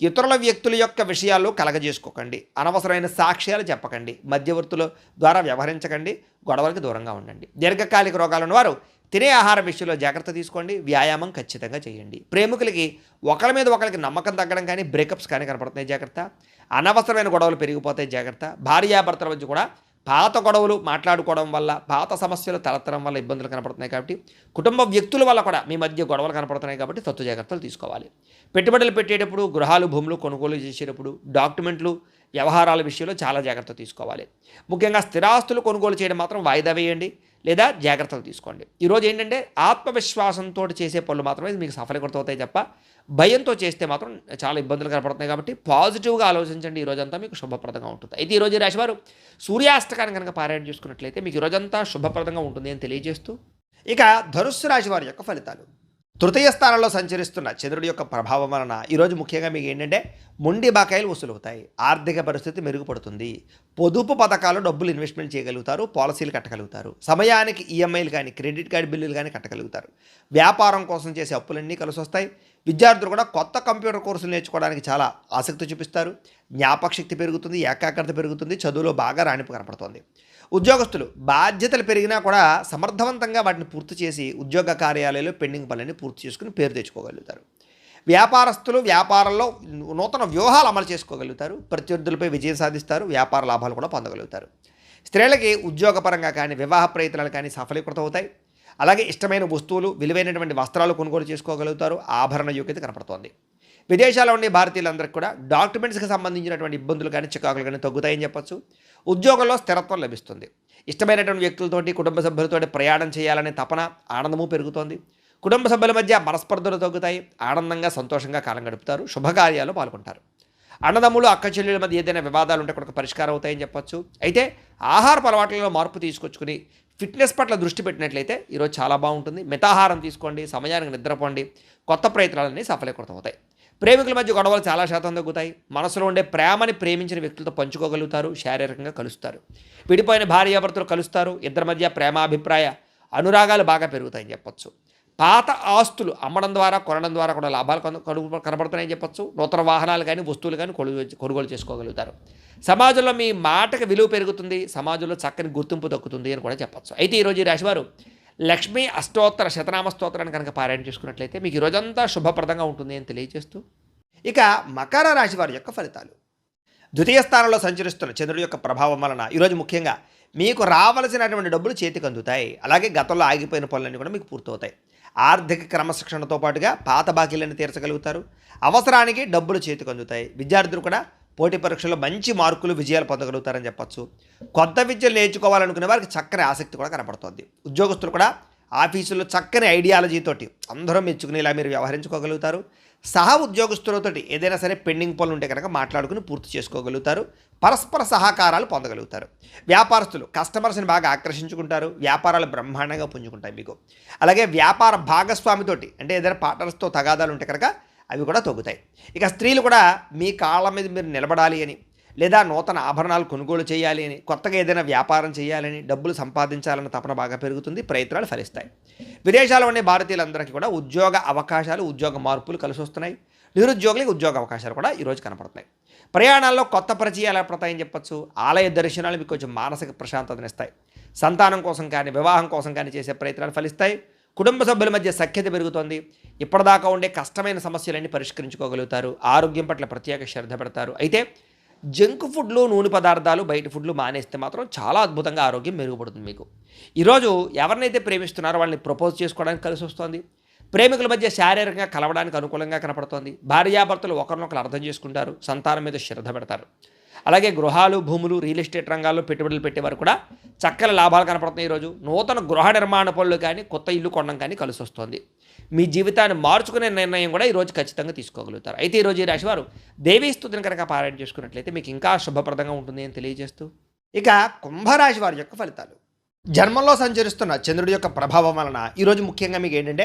ఇతరుల వ్యక్తుల యొక్క విషయాల్లో కలగజేసుకోకండి. అనవసరమైన సాక్ష్యాలు చెప్పకండి. మధ్యవర్తుల ద్వారా వ్యవహరించకండి. గొడవలకు దూరంగా ఉండండి. దీర్ఘకాలిక రోగాలు ఉన్నవారు తినే ఆహార విషయంలో జాగ్రత్త తీసుకోండి. వ్యాయామం ఖచ్చితంగా చేయండి. ప్రేమికులకి ఒకరి మీద ఒకరికి నమ్మకం తగ్గడం కానీ, బ్రేకప్స్ కానీ కనపడుతున్నాయి. జాగ్రత్త. అనవసరమైన గొడవలు పెరిగిపోతాయి. జాగ్రత్త. భార్యాభర్తల మధ్య కూడా పాత గొడవలు మాట్లాడుకోవడం వల్ల, పాత సమస్యలు తలెత్తడం వల్ల ఇబ్బందులు కనపడుతున్నాయి కాబట్టి, కుటుంబ వ్యక్తుల వల్ల కూడా మీ మధ్య గొడవలు కనపడుతున్నాయి కాబట్టి తత్తు జాగ్రత్తలు తీసుకోవాలి. పెట్టుబడులు పెట్టేటప్పుడు, గృహాలు, భూములు కొనుగోలు చేసేటప్పుడు, డాక్యుమెంట్లు, వ్యవహారాల విషయంలో చాలా జాగ్రత్త తీసుకోవాలి. ముఖ్యంగా స్థిరాస్తులు కొనుగోలు చేయడం మాత్రం వాయిదా వేయండి లేదా జాగ్రత్తలు తీసుకోండి. ఈరోజు ఏంటంటే ఆత్మవిశ్వాసంతో చేసే పనులు మాత్రమే మీకు సఫలీకృతమవుతాయి తప్ప భయంతో చేస్తే మాత్రం చాలా ఇబ్బందులు కనపడుతున్నాయి కాబట్టి పాజిటివ్గా ఆలోచించండి. ఈ రోజంతా మీకు శుభప్రదంగా ఉంటుంది. అయితే ఈరోజు రాశివారు సూర్యాస్తకాన్ని కనుక పారాయణ చేసుకున్నట్లయితే మీకు ఈ రోజంతా శుభప్రదంగా ఉంటుంది అని తెలియజేస్తూ, ఇక ధనుస్సు రాశి వారి యొక్క ఫలితాలు. తృతీయ స్థానంలో సంచరిస్తున్న చంద్రుడి యొక్క ప్రభావం వలన ఈరోజు ముఖ్యంగా మీకు ఏంటంటే మొండి బకాయిలు వసూలవుతాయి. ఆర్థిక పరిస్థితి మెరుగుపడుతుంది. పొదుపు పథకాలు డబ్బులు ఇన్వెస్ట్మెంట్ చేయగలుగుతారు. పాలసీలు కట్టగలుగుతారు. సమయానికి ఈఎంఐలు కానీ, క్రెడిట్ కార్డు బిల్లులు కానీ కట్టగలుగుతారు. వ్యాపారం కోసం చేసే అప్పులన్నీ కలిసి వస్తాయి. విద్యార్థులు కూడా కొత్త కంప్యూటర్ కోర్సులు నేర్చుకోవడానికి చాలా ఆసక్తి చూపిస్తారు. జ్ఞాపకశక్తి పెరుగుతుంది. ఏకాగ్రత పెరుగుతుంది. చదువులో బాగా రాణింపు కనపడుతుంది. ఉద్యోగస్తులు బాధ్యతలు పెరిగినా కూడా సమర్థవంతంగా వాటిని పూర్తి చేసి ఉద్యోగ కార్యాలయాల్లో పెండింగ్ పనులని పూర్తి చేసుకుని పేరు తెచ్చుకోగలుగుతారు. వ్యాపారస్తులు వ్యాపారంలో నూతన వ్యూహాలు అమలు చేసుకోగలుగుతారు. ప్రత్యర్థులపై విజయం సాధిస్తారు. వ్యాపార లాభాలు కూడా పొందగలుగుతారు. స్త్రీలకి ఉద్యోగపరంగా కానీ, వివాహ ప్రయత్నాలు కానీ సఫలీకృతం అవుతాయి. అలాగే ఇష్టమైన వస్తువులు, విలువైనటువంటి వస్త్రాలు కొనుగోలు చేసుకోగలుగుతారు. ఆభరణ యోగ్యత కనపడుతోంది. విదేశాల్లో ఉండే భారతీయులందరికీ కూడా డాక్యుమెంట్స్కి సంబంధించినటువంటి ఇబ్బందులు కానీ, చికాకులు కానీ తగ్గుతాయని చెప్పొచ్చు. ఉద్యోగంలో స్థిరత్వం లభిస్తుంది. ఇష్టమైనటువంటి వ్యక్తులతోటి, కుటుంబ సభ్యులతోటి ప్రయాణం చేయాలనే తపన, ఆనందము పెరుగుతోంది. కుటుంబ సభ్యుల మధ్య మనస్పర్ధలు తగ్గుతాయి. ఆనందంగా, సంతోషంగా కాలం గడుపుతారు. శుభకార్యాలు పాల్గొంటారు. అన్నదమ్ములు, అక్క చెల్లెల మధ్య ఏదైనా వివాదాలు ఉంటే కూడా పరిష్కారం అవుతాయని చెప్పొచ్చు. అయితే ఆహారపు అలవాట్లలో మార్పు తీసుకొచ్చుకుని ఫిట్నెస్ పట్ల దృష్టి పెట్టినట్లయితే ఈరోజు చాలా బాగుంటుంది. మితాహారం తీసుకోండి. సమయానికి నిద్రపోండి. కొత్త ప్రయత్నాలన్నీ సఫలీకృతం అవుతాయి. ప్రేమికుల మధ్య గొడవలు చాలా శాతం తగ్గుతాయి. మనసులో ఉండే ప్రేమని ప్రేమించిన వ్యక్తులతో పంచుకోగలుగుతారు. శారీరకంగా కలుస్తారు. విడిపోయిన భార్యాభర్తలు కలుస్తారు. ఇద్దరి మధ్య ప్రేమాభిప్రాయ అనురాగాలు బాగా పెరుగుతాయని చెప్పొచ్చు. పాత ఆస్తులు అమ్మడం ద్వారా, కొనడం ద్వారా కూడా లాభాలు కనబడుతున్నాయని చెప్పొచ్చు. నూతన వాహనాలు కానీ, వస్తువులు కానీ కొనుగోలు చేసుకోగలుగుతారు. సమాజంలో మీ మాటకి విలువ పెరుగుతుంది. సమాజంలో చక్కని గుర్తింపు దక్కుతుంది అని కూడా చెప్పొచ్చు. అయితే ఈరోజు ఈ రాశివారు లక్ష్మీ అష్టోత్తర శతనామ స్తోత్రాన్ని కనుక పారాయణ చేసుకున్నట్లయితే మీకు ఈ రోజంతా శుభప్రదంగా ఉంటుంది అని తెలియజేస్తూ, ఇక మకర రాశి వారి యొక్క ఫలితాలు. ద్వితీయ స్థానంలో సంచరిస్తున్న చంద్రుడి యొక్క ప్రభావం వలన ఈరోజు ముఖ్యంగా మీకు రావలసినటువంటి డబ్బులు చేతికి అందుతాయి. అలాగే గతంలో ఆగిపోయిన పనులన్నీ కూడా మీకు పూర్తవుతాయి. ఆర్థిక క్రమశిక్షణతో పాటుగా పాత బాకీలను తీర్చగలుగుతారు. అవసరానికి డబ్బులు చేతికి అందుతాయి. విద్యార్థులు కూడా పోటీ పరీక్షల్లో మంచి మార్కులు, విజయాలు పొందగలుగుతారని చెప్పొచ్చు. కొత్త విద్యలు నేర్చుకోవాలనుకునే వారికి చక్కని ఆసక్తి కూడా కనపడుతుంది. ఉద్యోగస్తులు కూడా ఆఫీసుల్లో చక్కని ఐడియాలజీతోటి అందరూ మెచ్చుకునేలా మీరు వ్యవహరించుకోగలుగుతారు. సహా ఉద్యోగస్తులతోటి ఏదైనా సరే పెండింగ్ పనులు ఉంటే కనుక మాట్లాడుకుని పూర్తి చేసుకోగలుగుతారు. పరస్పర సహకారాలు పొందగలుగుతారు. వ్యాపారస్తులు కస్టమర్స్ని బాగా ఆకర్షించుకుంటారు. వ్యాపారాలు బ్రహ్మాండంగా పుంజుకుంటాయి మీకు. అలాగే వ్యాపార భాగస్వామితోటి అంటే ఏదైనా పార్ట్నర్స్తో తగాదాలు ఉంటే కనుక అవి కూడా తగ్గుతాయి. ఇక స్త్రీలు కూడా మీ కాళ్ళ మీద మీరు నిలబడాలి అని, లేదా నూతన ఆభరణాలు కొనుగోలు చేయాలి అని, కొత్తగా ఏదైనా వ్యాపారం చేయాలని, డబ్బులు సంపాదించాలన్న తపన బాగా పెరుగుతుంది. ప్రయత్నాలు ఫలిస్తాయి. విదేశాల్లో ఉండే భారతీయులందరికీ కూడా ఉద్యోగ అవకాశాలు, ఉద్యోగ మార్పులు కలిసి వస్తున్నాయి. నిరుద్యోగులకు ఉద్యోగ అవకాశాలు కూడా ఈరోజు కనపడుతున్నాయి. ప్రయాణాల్లో కొత్త పరిచయాలు ఏర్పడతాయని చెప్పొచ్చు. ఆలయ దర్శనాలు మీకు కొంచెం మానసిక ప్రశాంతతనిస్తాయి. సంతానం కోసం కానీ, వివాహం కోసం కానీ చేసే ప్రయత్నాలు ఫలిస్తాయి. కుటుంబ సభ్యుల మధ్య సఖ్యత పెరుగుతోంది. ఇప్పటిదాకా ఉండే కష్టమైన సమస్యలన్నీ పరిష్కరించుకోగలుగుతారు. ఆరోగ్యం పట్ల ప్రత్యేక శ్రద్ధ పెడతారు. అయితే జంక్ ఫుడ్లు, నూనె పదార్థాలు, బయట ఫుడ్లు మానేస్తే మాత్రం చాలా అద్భుతంగా ఆరోగ్యం మెరుగుపడుతుంది మీకు. ఈరోజు ఎవరినైతే ప్రేమిస్తున్నారో వాళ్ళని ప్రపోజ్ చేసుకోవడానికి కలిసి వస్తుంది. ప్రేమికుల మధ్య శారీరకంగా కలవడానికి అనుకూలంగా కనపడుతోంది. భార్యాభర్తలు ఒకరినొకరు అర్థం చేసుకుంటారు. సంతానం మీద శ్రద్ధ పెడతారు. అలాగే గృహాలు, భూములు, రియల్ ఎస్టేట్ రంగాల్లో పెట్టుబడులు పెట్టేవారు కూడా చక్కని లాభాలు కనపడుతున్నాయి. ఈరోజు నూతన గృహ నిర్మాణ పనులు కానీ, కొత్త ఇల్లు కొనడం కానీ కలిసి వస్తుంది. మీ జీవితాన్ని మార్చుకునే నిర్ణయం కూడా ఈరోజు ఖచ్చితంగా తీసుకోగలుగుతారు. అయితే ఈరోజు ఈ రాశివారు దేవీ స్తుతిని కనుక పారాయణ చేసుకున్నట్లయితే మీకు ఇంకా శుభప్రదంగా ఉంటుంది అని తెలియజేస్తూ, ఇక కుంభరాశి వారి యొక్క ఫలితాలు. జన్మంలో సంచరిస్తున్న చంద్రుడి యొక్క ప్రభావం వలన ఈరోజు ముఖ్యంగా మీకు ఏంటంటే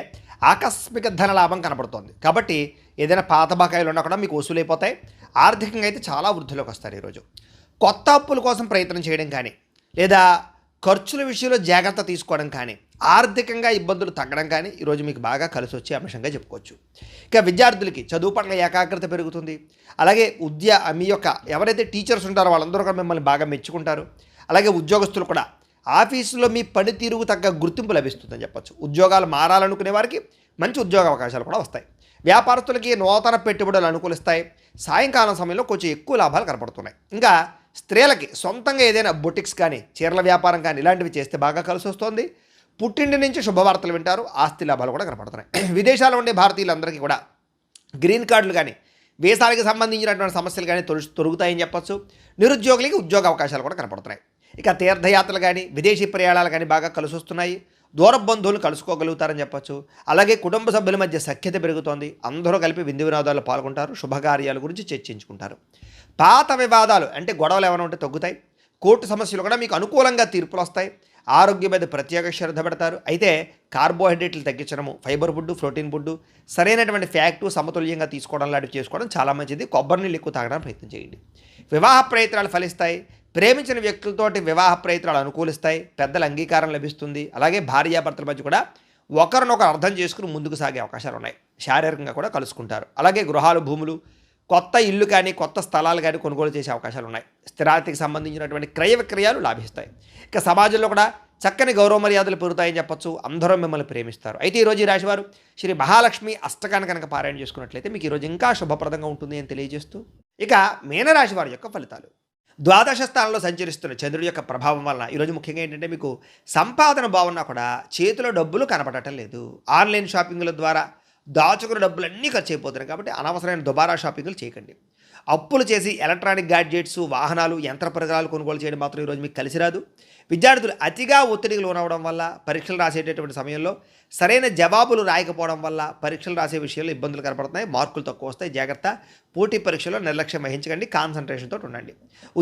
ఆకస్మిక ధన లాభం కనపడుతోంది. కాబట్టి ఏదైనా పాత బకాయిలు ఉన్నా కూడా మీకు వసూలైపోతాయి. ఆర్థికంగా అయితే చాలా వృద్ధిలోకి వస్తారు. ఈరోజు కొత్త అప్పుల కోసం ప్రయత్నం చేయడం కానీ, లేదా ఖర్చుల విషయంలో జాగ్రత్త తీసుకోవడం కానీ, ఆర్థికంగా ఇబ్బందులు తగ్గడం కానీ ఈరోజు మీకు బాగా కలిసి వచ్చే అంశంగా చెప్పుకోవచ్చు. ఇక విద్యార్థులకి చదువు పట్ల ఏకాగ్రత పెరుగుతుంది. అలాగే మీ యొక్క ఎవరైతే టీచర్స్ ఉంటారో వాళ్ళందరూ కూడా మిమ్మల్ని బాగా మెచ్చుకుంటారు. అలాగే ఉద్యోగస్తులు కూడా ఆఫీసులో మీ పనితీరుకు తగ్గ గుర్తింపు లభిస్తుందని చెప్పొచ్చు. ఉద్యోగాలు మారాలనుకునే వారికి మంచి ఉద్యోగ అవకాశాలు కూడా వస్తాయి. వ్యాపారస్తులకి నూతన పెట్టుబడులు అనుకూలిస్తాయి. సాయంకాలం సమయంలో కొంచెం ఎక్కువ లాభాలు కనపడుతున్నాయి. ఇంకా స్త్రీలకి సొంతంగా ఏదైనా బొటిక్స్ కానీ, చీరల వ్యాపారం కానీ ఇలాంటివి చేస్తే బాగా కలిసి వస్తుంది. పుట్టింటి నుంచి శుభవార్తలు వింటారు. ఆస్తి లాభాలు కూడా కనపడుతున్నాయి. విదేశాల్లో ఉండే భారతీయులందరికీ కూడా గ్రీన్ కార్డులు కానీ, వీసాలకు సంబంధించినటువంటి సమస్యలు కానీ తొలుగుతాయని చెప్పొచ్చు. నిరుద్యోగులకి ఉద్యోగ అవకాశాలు కూడా కనపడుతున్నాయి. ఇక తీర్థయాత్రలు కానీ, విదేశీ ప్రయాణాలు కానీ బాగా కలిసి వస్తున్నాయి. దూర బంధువులు కలుసుకోగలుగుతారని చెప్పొచ్చు. అలాగే కుటుంబ సభ్యుల మధ్య సఖ్యత పెరుగుతోంది. అందరూ కలిపి విందు వినోదాల్లో పాల్గొంటారు. శుభకార్యాల గురించి చర్చించుకుంటారు. పాత వివాదాలు అంటే గొడవలు ఏమైనా ఉంటే తగ్గుతాయి. కోర్టు సమస్యలు కూడా మీకు అనుకూలంగా తీర్పులు వస్తాయి. ఆరోగ్యం మీద ప్రత్యేక శ్రద్ధ పెడతారు. అయితే కార్బోహైడ్రేట్లు తగ్గించడము, ఫైబర్ ఫుడ్, ప్రోటీన్ ఫుడ్, సరైనటువంటి ఫ్యాక్టు సమతుల్యంగా తీసుకోవడం లాంటివి చేసుకోవడం చాలా మంచిది. కొబ్బరి నీళ్ళు ఎక్కువ తాగడానికి ప్రయత్నం చేయండి. వివాహ ప్రయత్నాలు ఫలిస్తాయి. ప్రేమించిన వ్యక్తులతోటి వివాహ ప్రయత్నాలు అనుకూలిస్తాయి. పెద్దల అంగీకారం లభిస్తుంది. అలాగే భార్యాభర్తల మధ్య కూడా ఒకరినొకరు అర్థం చేసుకుని ముందుకు సాగే అవకాశాలు ఉన్నాయి. శారీరకంగా కూడా కలుసుకుంటారు. అలాగే గృహాలు, భూములు, కొత్త ఇల్లు కానీ, కొత్త స్థలాలు కానీ కొనుగోలు చేసే అవకాశాలు ఉన్నాయి. స్థిరాస్తికి సంబంధించినటువంటి క్రయ విక్రయాలు లాభిస్తాయి. ఇక సమాజంలో కూడా చక్కని గౌరవ మర్యాదలు పెరుగుతాయని చెప్పొచ్చు. అందరూ మిమ్మల్ని ప్రేమిస్తారు. అయితే ఈరోజు ఈ రాశివారు శ్రీ మహాలక్ష్మి అష్టకాన్ని కనుక పారాయణ చేసుకున్నట్లయితే మీకు ఈరోజు ఇంకా శుభప్రదంగా ఉంటుంది అని తెలియజేస్తూ, ఇక మీనరాశి వారి యొక్క ఫలితాలు. ద్వాదశ స్థానంలో సంచరిస్తున్న చంద్రుడి యొక్క ప్రభావం వలన ఈరోజు ముఖ్యంగా ఏంటంటే మీకు సంపాదన బాగున్నా కూడా చేతిలో డబ్బులు కనపడటం లేదు. ఆన్లైన్ షాపింగ్ల ద్వారా దాచుకున్న డబ్బులన్నీ ఖర్చు అయిపోతున్నాయి. కాబట్టి అనవసరమైన దుబారా షాపింగ్లు చేయకండి. అప్పులు చేసి ఎలక్ట్రానిక్ గ్యాడ్జెట్స్, వాహనాలు, యంత్ర పరికరాలు కొనుగోలు చేయడం మాత్రం ఈరోజు మీకు కలిసి రాదు. విద్యార్థులు అతిగా ఒత్తిడికి లోనవడం వల్ల, పరీక్షలు రాసేటటువంటి సమయంలో సరైన జవాబులు రాయకపోవడం వల్ల పరీక్షలు రాసే విషయంలో ఇబ్బందులు కనపడుతున్నాయి. మార్కులు తక్కువ వస్తాయి. జాగ్రత్త. పోటీ పరీక్షలో నిర్లక్ష్యం వహించకండి. కాన్సన్ట్రేషన్తో ఉండండి.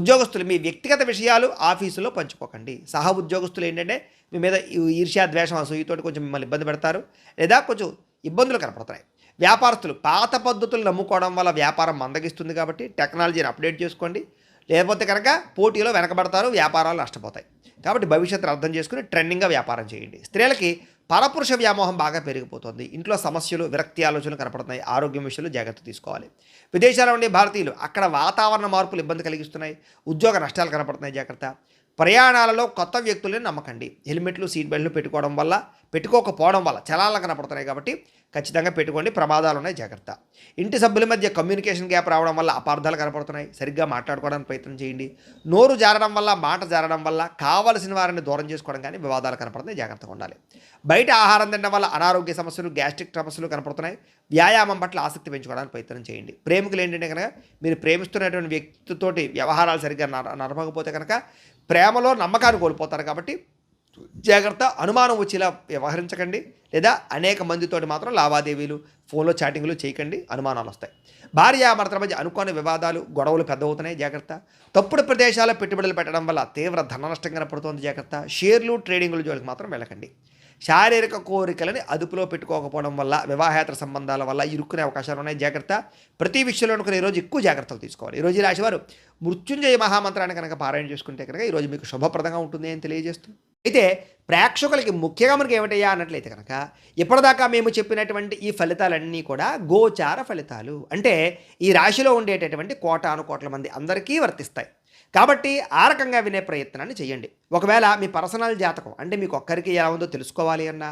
ఉద్యోగస్తులు మీ వ్యక్తిగత విషయాలు ఆఫీసులో పంచుకోకండి. సహ ఉద్యోగస్తులు ఏంటంటే మీ మీద ఈర్ష్యా, ద్వేషం, అసూయతోటి కొంచెం మిమ్మల్ని ఇబ్బంది పెడతారు, లేదా కొంచెం ఇబ్బందులు కనపడుతున్నాయి. వ్యాపారస్తులు పాత పద్ధతులు నమ్ముకోవడం వల్ల వ్యాపారం మందగిస్తుంది. కాబట్టి టెక్నాలజీని అప్డేట్ చేసుకోండి. లేకపోతే కనుక పోటీలో వెనకబడతారు, వ్యాపారాలు నష్టపోతాయి. కాబట్టి భవిష్యత్తును అర్థం చేసుకుని ట్రెండింగ్గా వ్యాపారం చేయండి. స్త్రీలకి పరపురుష వ్యామోహం బాగా పెరిగిపోతుంది. ఇంట్లో సమస్యలు, విరక్తి ఆలోచనలు కనపడుతున్నాయి. ఆరోగ్యం విషయంలో జాగ్రత్త తీసుకోవాలి. విదేశాల్లో ఉండే భారతీయులు అక్కడ వాతావరణ మార్పులు ఇబ్బంది కలిగిస్తున్నాయి. ఉద్యోగ నష్టాలు కనపడుతున్నాయి. జాగ్రత్త. ప్రయాణాలలో కొత్త వ్యక్తులని నమ్మకండి. హెల్మెట్లు, సీట్ బెల్ట్లు పెట్టుకోకపోవడం వల్ల చలాలు కనపడుతున్నాయి. కాబట్టి ఖచ్చితంగా పెట్టుకోండి. ప్రమాదాలు ఉన్నాయి. జాగ్రత్త. ఇంటి సభ్యుల మధ్య కమ్యూనికేషన్ గ్యాప్ రావడం వల్ల అపార్థాలు కనపడుతున్నాయి. సరిగ్గా మాట్లాడుకోవడానికి ప్రయత్నం చేయండి. నోరు జారడం వల్ల, మాట జారడం వల్ల కావలసిన వారిని దూరం చేసుకోవడం కానీ వివాదాలు కనపడుతున్నాయి. జాగ్రత్తగా ఉండాలి. బయట ఆహారం తినడం వల్ల అనారోగ్య సమస్యలు, గ్యాస్ట్రిక్ సమస్యలు కనపడుతున్నాయి. వ్యాయామం పట్ల ఆసక్తి పెంచుకోవడానికి ప్రయత్నం చేయండి. ప్రేమికులు ఏంటంటే కనుక మీరు ప్రేమిస్తున్నటువంటి వ్యక్తితోటి వ్యవహారాలు సరిగ్గా నడపకపోతే కనుక ప్రేమలో నమ్మకాన్ని కోల్పోతారు. కాబట్టి జాగ్రత్త. అనుమానం వచ్చేలా వ్యవహరించకండి. లేదా అనేక మందితోటి మాత్రం లావాదేవీలు, ఫోన్లో చాటింగ్లు చేయకండి. అనుమానాలు వస్తాయి. భార్యాభర్తల మధ్య అనుకోని వివాదాలు, గొడవలు పెద్దవుతున్నాయి. జాగ్రత్త. తప్పుడు ప్రదేశాల్లో పెట్టుబడులు పెట్టడం వల్ల తీవ్ర ధన నష్టం కనపడుతుంది. జాగ్రత్త. షేర్లు, ట్రేడింగ్ల జోలికి మాత్రం వెళ్ళకండి. శారీరక కోరికలని అదుపులో పెట్టుకోకపోవడం వల్ల, వివాహేతర సంబంధాల వల్ల ఇరుక్కునే అవకాశాలు ఉన్నాయి. జాగ్రత్త. ప్రతి విషయంలో కూడా ఈరోజు ఎక్కువ జాగ్రత్తలు తీసుకోవాలి. ఈరోజు ఈ రాశివారు మృత్యుంజయ మహామంత్రాన్ని కనుక పారాయణ చేసుకుంటే కనుక ఈరోజు మీకు శుభప్రదంగా ఉంటుంది అని తెలియజేస్తూ, అయితే ప్రేక్షకులకి ముఖ్యంగా మనకి ఏమిటయ్యా అన్నట్లయితే కనుక ఇప్పటిదాకా మేము చెప్పినటువంటి ఈ ఫలితాలన్నీ కూడా గోచార ఫలితాలు. అంటే ఈ రాశిలో ఉండేటటువంటి కోటాను కోట్ల మంది అందరికీ వర్తిస్తాయి. కాబట్టి ఆ రకంగా వినే ప్రయత్నాన్ని చేయండి. ఒకవేళ మీ పర్సనల్ జాతకం అంటే మీకు ఒక్కరికి ఎలా ఉందో తెలుసుకోవాలి అన్నా,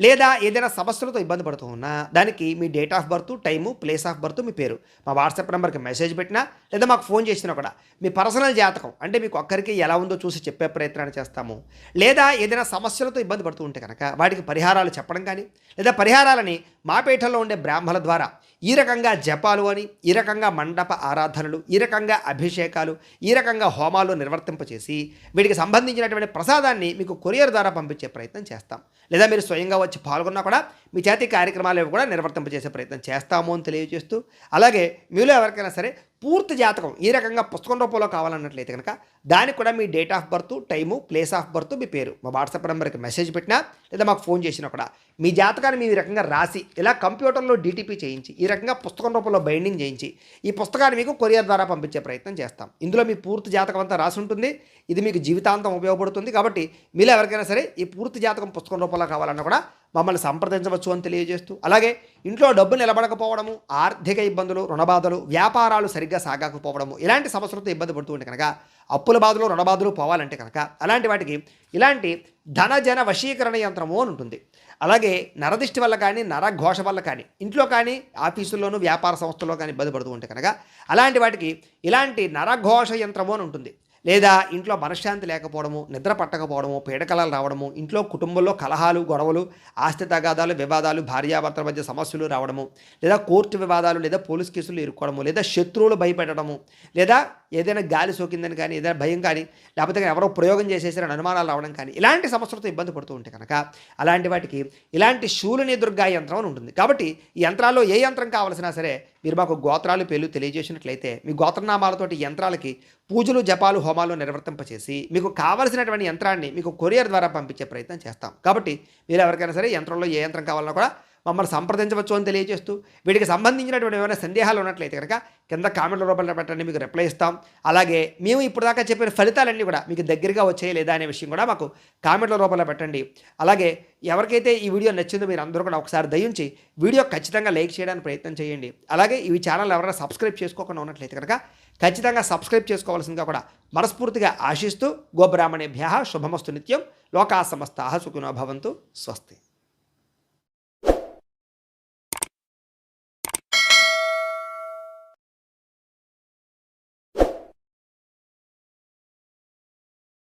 లేదా ఏదైనా సమస్యలతో ఇబ్బంది పడుతూ ఉన్నా దానికి మీ date of birth, time, place of birth, మీ పేరు మా వాట్సాప్ నెంబర్కి మెసేజ్ పెట్టినా లేదా మాకు ఫోన్ చేసినా కూడా మీ పర్సనల్ జాతకం అంటే మీకు ఒక్కరికి ఎలా ఉందో చూసి చెప్పే ప్రయత్నాన్ని చేస్తాము. లేదా ఏదైనా సమస్యలతో ఇబ్బంది పడుతూ ఉంటే కనుక వాటికి పరిహారాలు చెప్పడం కానీ, లేదా పరిహారాలని మా పీఠంలో ఉండే బ్రాహ్మణుల ద్వారా ఈ రకంగా జపాలు అని, ఈ రకంగా మండప ఆరాధనలు, ఈ రకంగా అభిషేకాలు, ఈ రకంగా హోమాలు నిర్వర్తింపచేసి వీటికి సంబంధించినటువంటి ప్రసాదాన్ని మీకు కొరియర్ ద్వారా పంపించే ప్రయత్నం చేస్తాం. లేదా మీరు స్వయంగా వచ్చి పాల్గొన్నా కూడా మీ చేతి కార్యక్రమాలు కూడా నిర్వర్తింపచేసే ప్రయత్నం చేస్తాము అని తెలియజేస్తూ, అలాగే మీలో ఎవరికైనా సరే పూర్తి జాతకం ఈ రకంగా పుస్తకం రూపంలో కావాలన్నట్లయితే కనుక దానికి కూడా మీ date of birth, time, place of birth, మీ పేరు మా వాట్సాప్ నెంబర్కి మెసేజ్ పెట్టినా లేదా మాకు ఫోన్ చేసినా కూడా మీ జాతకాన్ని మీ రకంగా రాసి ఇలా కంప్యూటర్లో డీటీపీ చేయించి ఈ రకంగా పుస్తకం రూపంలో బైండింగ్ చేయించి ఈ పుస్తకాన్ని మీకు కొరియర్ ద్వారా పంపించే ప్రయత్నం చేస్తాం. ఇందులో మీ పూర్తి జాతకం అంతా రాసి ఉంటుంది. ఇది మీకు జీవితాంతం ఉపయోగపడుతుంది. కాబట్టి మీలో ఎవరికైనా సరే ఈ పూర్తి జాతకం పుస్తకం రూపంలో కావాలన్నా కూడా మమ్మల్ని సంప్రదించవచ్చు అని తెలియజేస్తూ, అలాగే ఇంట్లో డబ్బు నిలబడకపోవడము, ఆర్థిక ఇబ్బందులు, రుణబాధలు, వ్యాపారాలు సరిగ్గా సాగకపోవడము ఇలాంటి సమస్యలతో ఇబ్బంది పడుతూ ఉంటే కనుక అప్పుల బాధలు, రుణబాధలు పోవాలంటే కనుక అలాంటి వాటికి ఇలాంటి ధనజన వశీకరణ యంత్రము అని ఉంటుంది. అలాగే నరదిష్టి వల్ల కానీ, నరఘోష వల్ల కానీ, ఇంట్లో కానీ, ఆఫీసుల్లోనూ, వ్యాపార సంస్థల్లో కానీ ఇబ్బంది పడుతూ ఉంటే కనుక అలాంటి వాటికి ఇలాంటి నరఘోష యంత్రము అని ఉంటుంది. లేదా ఇంట్లో మనశ్శాంతి లేకపోవడము, నిద్ర పట్టకపోవడము, పీడకలాలు రావడము, ఇంట్లో కుటుంబంలో కలహాలు, గొడవలు, ఆస్తి తగాదాలు, వివాదాలు, భార్యాభర్తల మధ్య సమస్యలు రావడము, లేదా కోర్టు వివాదాలు, లేదా పోలీస్ కేసులు ఇరుక్కోవడము, లేదా శత్రువులు భయపెట్టడము, లేదా ఏదైనా గాలి సోకిందని కానీ, ఏదైనా భయం కానీ, లేకపోతే ఎవరో ప్రయోగం చేసేసారని అనుమానాలు రావడం కానీ ఇలాంటి సమస్యలతో ఇబ్బంది పడుతూ ఉంటే కనుక అలాంటి వాటికి ఇలాంటి శూలిని దుర్గా యంత్రం అని ఉంటుంది. కాబట్టి ఈ యంత్రాల్లో ఏ యంత్రం కావాల్సినా సరే మీరు మాకు గోత్రాలు, పేర్లు తెలియజేసినట్లయితే మీ గోత్రనామాలతోటి యంత్రాలకి పూజలు, జపాలు, హోమాలు నిర్వర్తింపచేసి మీకు కావలసినటువంటి యంత్రాన్ని మీకు కొరియర్ ద్వారా పంపించే ప్రయత్నం చేస్తాం. కాబట్టి మీరు ఎవరికైనా సరే యంత్రంలో ఏ యంత్రం కావాలన్నా కూడా మమ్మల్ని సంప్రదించవచ్చు అని తెలియజేస్తూ, వీటికి సంబంధించినటువంటి ఏమైనా సందేహాలు ఉన్నట్లయితే కనుక కింద కామెంట్ల రూపంలో పెట్టండి, మీకు రిప్లై ఇస్తాం. అలాగే మేము ఇప్పుడు దాకా చెప్పిన ఫలితాలన్నీ కూడా మీకు దగ్గరగా వచ్చాయి లేదా అనే విషయం కూడా మాకు కామెంట్ల రూపంలో పెట్టండి. అలాగే ఎవరికైతే ఈ వీడియో నచ్చిందో మీరు అందరూ కూడా ఒకసారి దయించి వీడియో ఖచ్చితంగా లైక్ చేయడానికి ప్రయత్నం చేయండి. అలాగే ఈ ఛానల్ ఎవరైనా సబ్స్క్రైబ్ చేసుకోకుండా ఉన్నట్లయితే కనుక ఖచ్చితంగా సబ్స్క్రైబ్ చేసుకోవాల్సిందిగా కూడా మనస్ఫూర్తిగా ఆశిస్తూ, గోబ్రాహ్మణేభ్యః శుభమస్తు నిత్యం, లోకా సమస్తాః సుఖినో భవంతు, స్వస్తి.